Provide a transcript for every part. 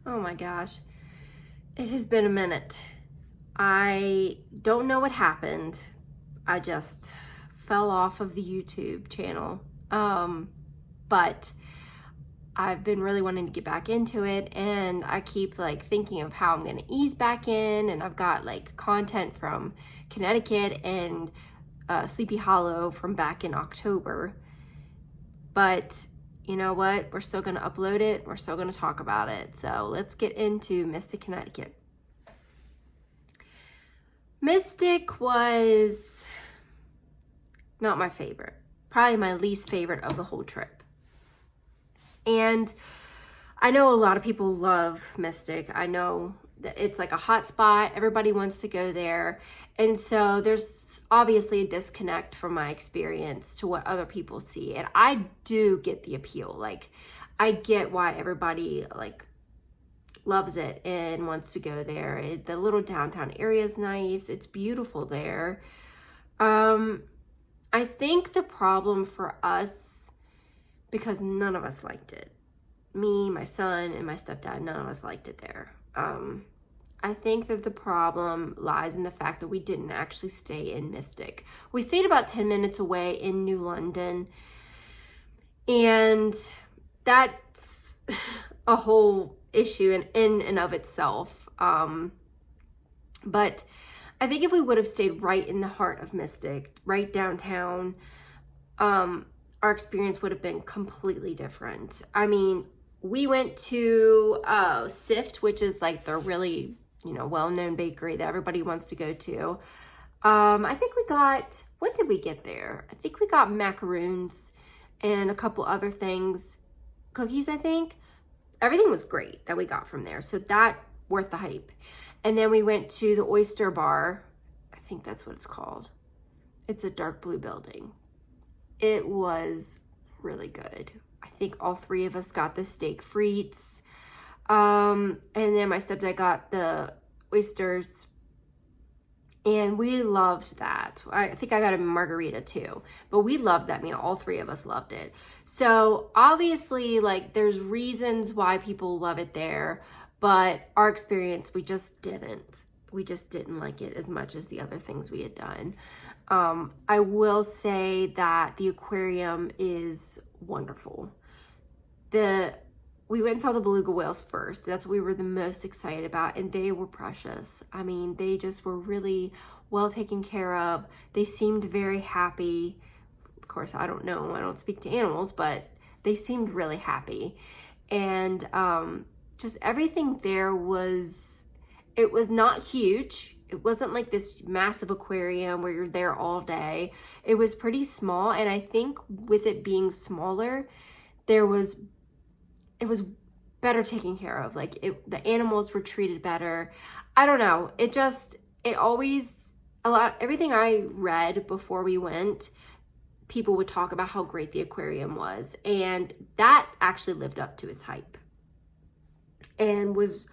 Oh my gosh. It has been a minute. I don't know what happened. I just fell off of the YouTube channel. But I've been really wanting to get back into it, and I keep like thinking of how I'm going to ease back in, and I've got like content from Connecticut and Sleepy Hollow from back in October. But you know what? We're still going to upload it. We're still going to talk about it. So let's get into Mystic, Connecticut. Mystic was not my favorite. Probably my least favorite of the whole trip. And I know a lot of people love Mystic. I know that it's like a hot spot. Everybody wants to go there. And so there's obviously a disconnect from my experience to what other people see. And I do get the appeal. Like, I get why everybody like loves it and wants to go there. The little downtown area is nice. It's beautiful there. I think the problem for us, because none of us liked it. Me, my son, and my stepdad, none of us liked it there. I think that the problem lies in the fact that we didn't actually stay in Mystic. We stayed about 10 minutes away in New London, and that's a whole issue in and of itself. But I think if we would have stayed right in the heart of Mystic, right downtown, our experience would have been completely different. I mean, we went to Sift, which is like the really, well-known bakery that everybody wants to go to. I think we got, what did we get there? I think we got macaroons and a couple other things. Cookies, I think. Everything was great that we got from there. So that worth the hype. And then we went to the Oyster Bar. I think that's what it's called. It's a dark blue building. It was really good. I think all three of us got the steak frites. And then my stepdad got the oysters. And we loved that. I think I got a margarita too. But we loved that meal. All three of us loved it. So obviously, like, there's reasons why people love it there. But our experience, we just didn't. We just didn't like it as much as the other things we had done. I will say that the aquarium is wonderful. We went and saw the beluga whales first. That's what we were the most excited about, and they were precious. I mean, they just were really well taken care of. They seemed very happy. Of course, I don't know. I don't speak to animals, but they seemed really happy. And just everything there it was not huge. It wasn't like this massive aquarium where you're there all day. It was pretty small, and I think with it being smaller, it was better taken care of. Like, the animals were treated better. I don't know. Everything I read before we went, people would talk about how great the aquarium was, and that actually lived up to its hype and was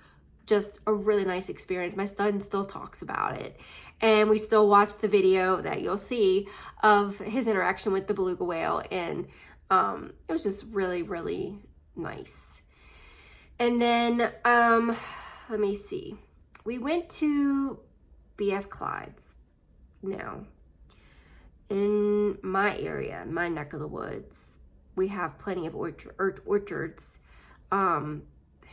just a really nice experience. My son still talks about it, and we still watch the video that you'll see of his interaction with the beluga whale, and it was just really, really nice. And then let me see, we went to BF Clyde's. Now, in my area, my neck of the woods, we have plenty of orchards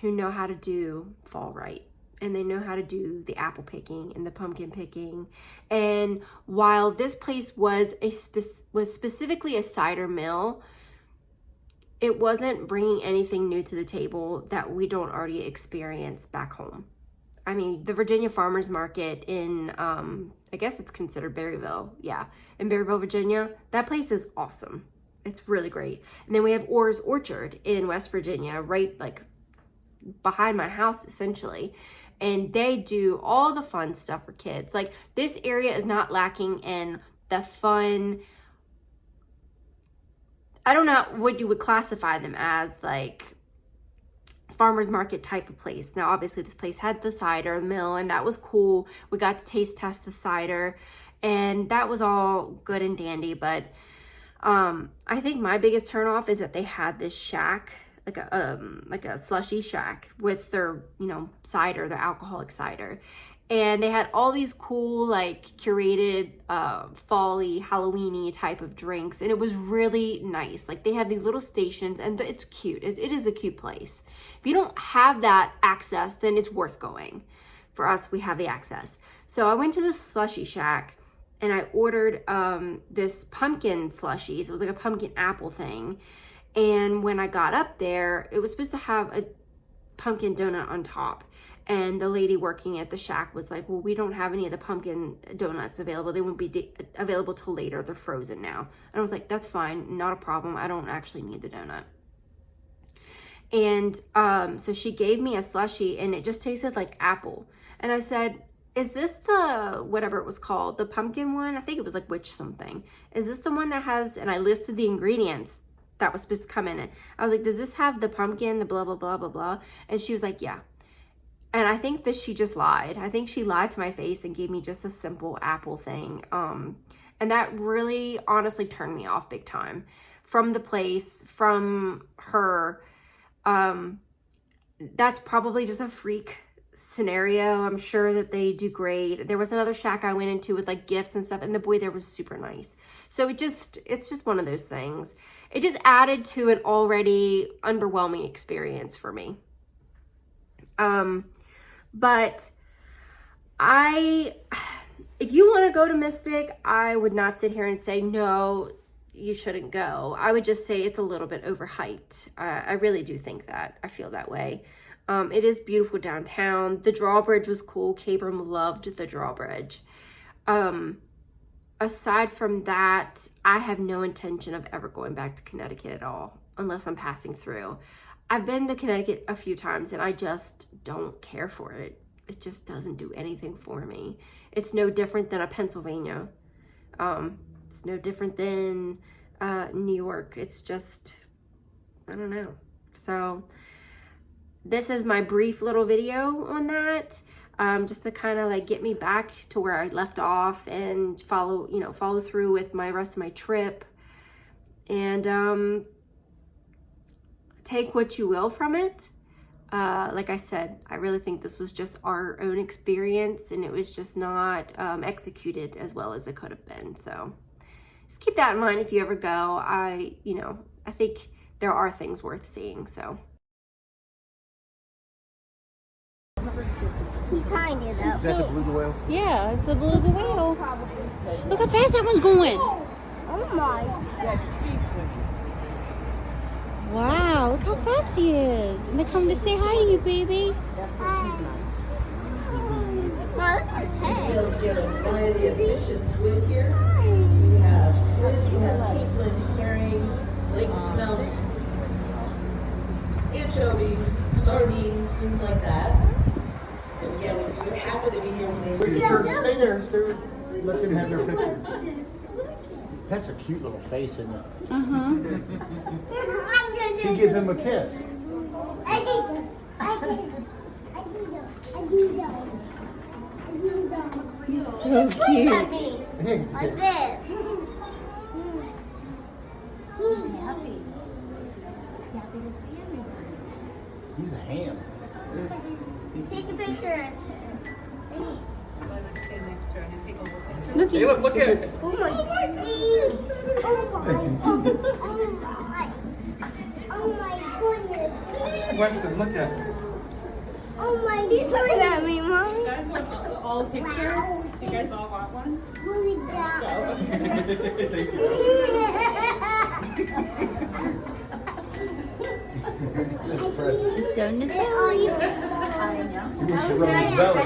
who know how to do fall right, and they know how to do the apple picking and the pumpkin picking. And while this place was specifically a cider mill, it wasn't bringing anything new to the table that we don't already experience back home. I mean, the Virginia Farmers Market in, I guess it's considered Berryville. Yeah, in Berryville, Virginia. That place is awesome. It's really great. And then we have Orr's Orchard in West Virginia, right like behind my house, essentially. And they do all the fun stuff for kids. Like, this area is not lacking in the fun, I don't know what you would classify them as, like farmer's market type of place. Now, obviously this place had the cider mill, and that was cool. We got to taste test the cider, and that was all good and dandy. But I think my biggest turnoff is that they had this shack like a slushy shack with their, you know, cider, their alcoholic cider. And they had all these cool, like, curated, fall-y, Halloween-y type of drinks. And it was really nice. Like, they have these little stations, and it's cute. It is a cute place. If you don't have that access, then it's worth going. For us, we have the access. So I went to the slushy shack, and I ordered this pumpkin slushy. So it was like a pumpkin apple thing. And when I got up there, it was supposed to have a pumpkin donut on top. And the lady working at the shack was like, well, we don't have any of the pumpkin donuts available. They won't be available till later. They're frozen now. And I was like, that's fine. Not a problem. I don't actually need the donut. And so she gave me a slushie, and it just tasted like apple. And I said, is this the, whatever it was called, the pumpkin one? I think it was like witch something. Is this the one that has, and I listed the ingredients that was supposed to come in it. I was like, does this have the pumpkin, the blah, blah, blah, blah, blah? And she was like, yeah. And I think that she just lied. I think she lied to my face and gave me just a simple apple thing. And that really honestly turned me off big time from the place, from her. That's probably just a freak scenario. I'm sure that they do great. There was another shack I went into with like gifts and stuff, and the boy there was super nice. So it's just one of those things. It just added to an already underwhelming experience for me. But if you want to go to Mystic, I would not sit here and say, no, you shouldn't go. I would just say it's a little bit overhyped. I really do think that. I feel that way. It is beautiful downtown. The drawbridge was cool. Cabram loved the drawbridge. Aside from that, I have no intention of ever going back to Connecticut at all, unless I'm passing through. I've been to Connecticut a few times, and I just don't care for it. It just doesn't do anything for me. It's no different than a Pennsylvania. It's no different than New York. It's just, I don't know. So this is my brief little video on that, just to kind of like get me back to where I left off and follow through with my rest of my trip. And take what you will from it. Like I said, I really think this was just our own experience, and it was just not executed as well as it could have been. So just keep that in mind if you ever go. I think there are things worth seeing. So. He's tiny though. Is that the beluga whale? Yeah, it's the beluga whale. Look how fast that one's going. Oh my. Yes, speed swim. Wow, look how fast he is. And they come to say hi to you, baby. Hi. Wow, look at his head. Get a variety of fish and swim here. We have squid, we have peatland, herring, lake smelt, anchovies, sardines, things like that. And again, if you happen to be here when they Stay there, let them have their picture. That's a cute little face, isn't it? Uh-huh. You give him a kiss. He's so cute. Hey, Like this. He's happy. He's happy to see everybody. he's a ham. Take a picture. Look, Hey, look at it. Oh my god. Oh my goodness. Weston, look at it. Oh my, he's looking at me, Mom. You guys want all a picture? Wow. You guys all want one? Look at That's precious. so nice. You wish you rubbed his belly.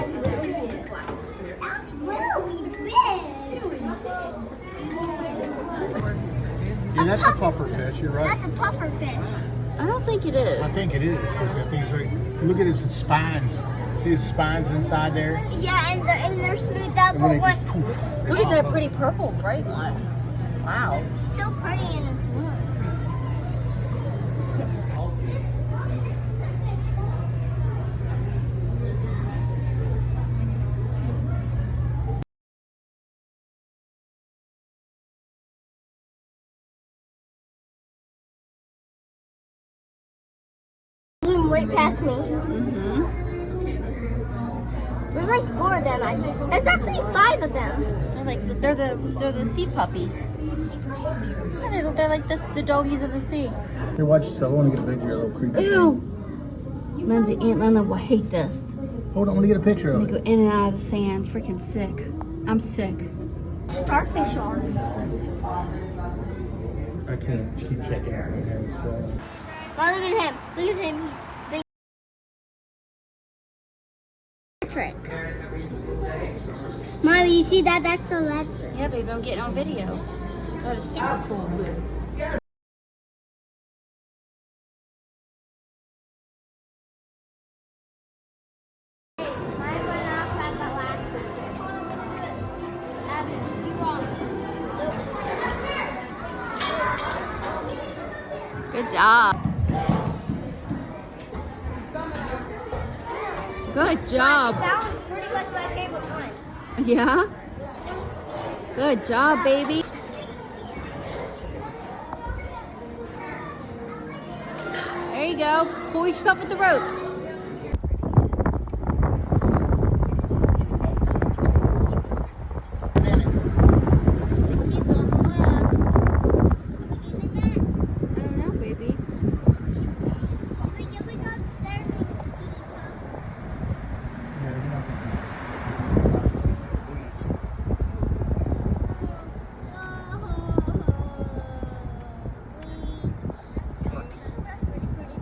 Yeah, that's a puffer fish, you're right. That's a puffer fish. I don't think it is. I think it is. I think it's right. Look at his spines. See his spines inside there? Yeah, and they're smoothed out, And but when it what? just poof. Look at that pretty purple bright one. Wow. So pretty and right past me. There's like 4 of them. I think there's actually 5 of them. They're the sea puppies. Yeah, they're like the doggies of the sea. Here, watch this. I want to get a picture of a little creepy. Ew. Lindsay, Aunt Lena will hate this. Hold on, I want to get a picture of They it. go in and out of the sand. Freaking sick. I'm sick. Starfish are. I can't keep checking out right now. So. Oh, look at him. Look at him. He's trick. Mommy, you see that? That's the electric. Yeah, baby, I'm getting on video. That is super cool. Good job. Good job. That one's pretty much my favorite one. Yeah? Good job, baby. There you go. Pull yourself with the ropes. I don't know, baby.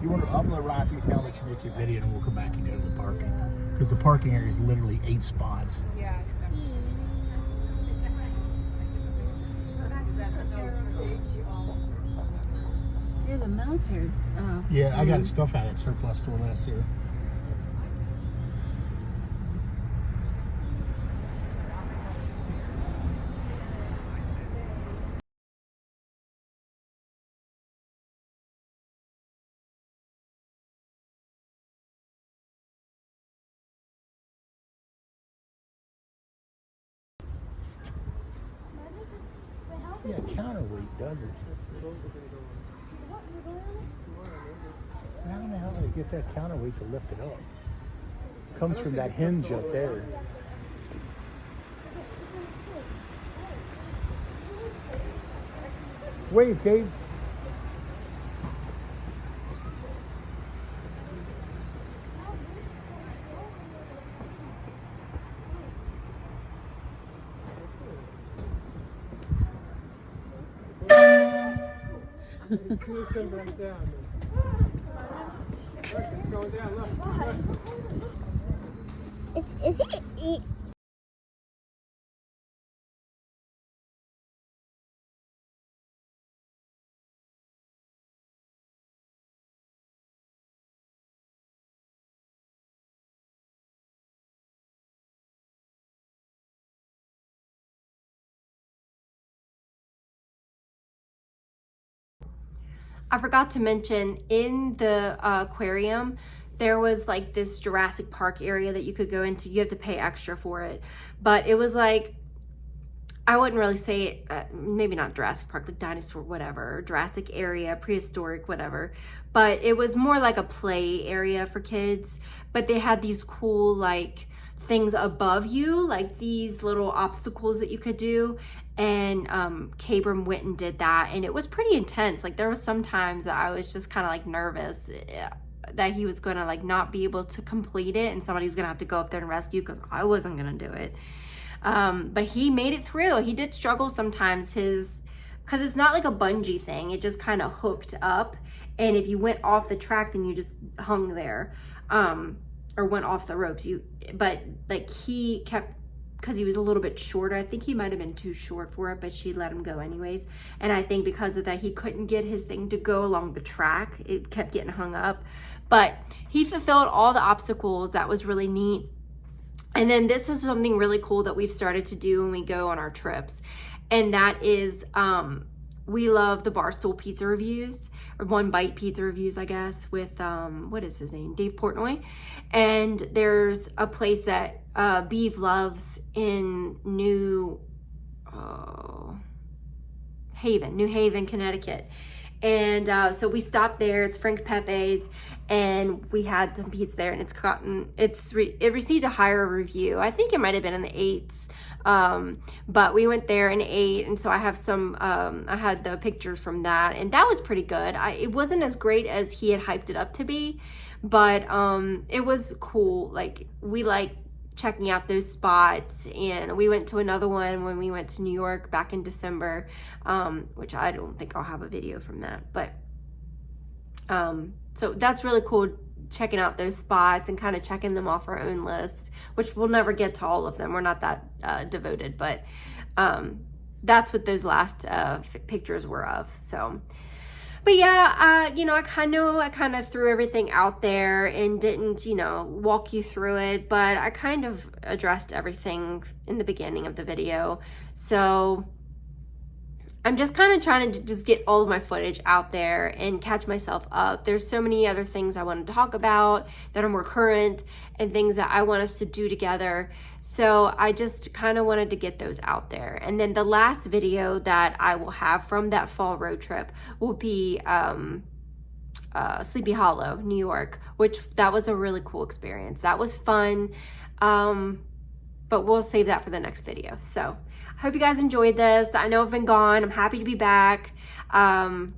You want to upload right through town, let you make your video, and we'll come back and go to the parking. Because the parking area is literally 8 spots. There's a military. Yeah, I got stuff out of that surplus store last year. Yeah, counterweight does it. I don't know how they get that counterweight to lift it up. Comes from that hinge up there. Wave, Gabe. Is it? I forgot to mention in the aquarium, there was like this Jurassic Park area that you could go into. You have to pay extra for it. But it was like, I wouldn't really say it, maybe not Jurassic Park, like dinosaur, whatever, Jurassic area, prehistoric, whatever. But it was more like a play area for kids. But they had these cool like things above you, like these little obstacles that you could do. And Cabram went and did that, and it was pretty intense. Like there was some times that I was just kind of like nervous that he was gonna like not be able to complete it, and somebody was gonna have to go up there and rescue, because I wasn't gonna do it. But he made it through. He did struggle sometimes, because it's not like a bungee thing. It just kind of hooked up, and if you went off the track, then you just hung there, or went off the ropes. But like he kept, because he was a little bit shorter. I think he might have been too short for it, but she let him go anyways. And I think because of that, he couldn't get his thing to go along the track. It kept getting hung up. But he fulfilled all the obstacles. That was really neat. And then this is something really cool that we've started to do when we go on our trips. And that is, we love the Barstool Pizza reviews, or One Bite Pizza reviews, I guess, with, what is his name? Dave Portnoy. And there's a place that Beeve loves in New Haven, Connecticut. And so we stopped there. It's Frank Pepe's, and we had some pizza there, and it received a higher review. I think it might have been in the 8s, but we went there and ate, and so I have some I had the pictures from that, and that was pretty good. It wasn't as great as he had hyped it up to be, but it was cool. Like, we like checking out those spots, and we went to another one when we went to New York back in December, which I don't think I'll have a video from that, but so that's really cool, checking out those spots and kind of checking them off our own list, which we'll never get to all of them. We're not that devoted, but that's what those last pictures were of. So, but yeah, you know, I kind of threw everything out there and didn't, you know, walk you through it, but I kind of addressed everything in the beginning of the video. So I'm just kind of trying to just get all of my footage out there and catch myself up. There's so many other things I wanted to talk about that are more current and things that I want us to do together. So I just kind of wanted to get those out there. And then the last video that I will have from that fall road trip will be Sleepy Hollow, New York, which that was a really cool experience. That was fun. But we'll save that for the next video. So I hope you guys enjoyed this. I know I've been gone. I'm happy to be back. And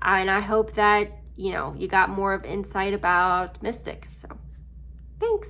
I hope that, you know, you got more of insight about Mystic. So thanks.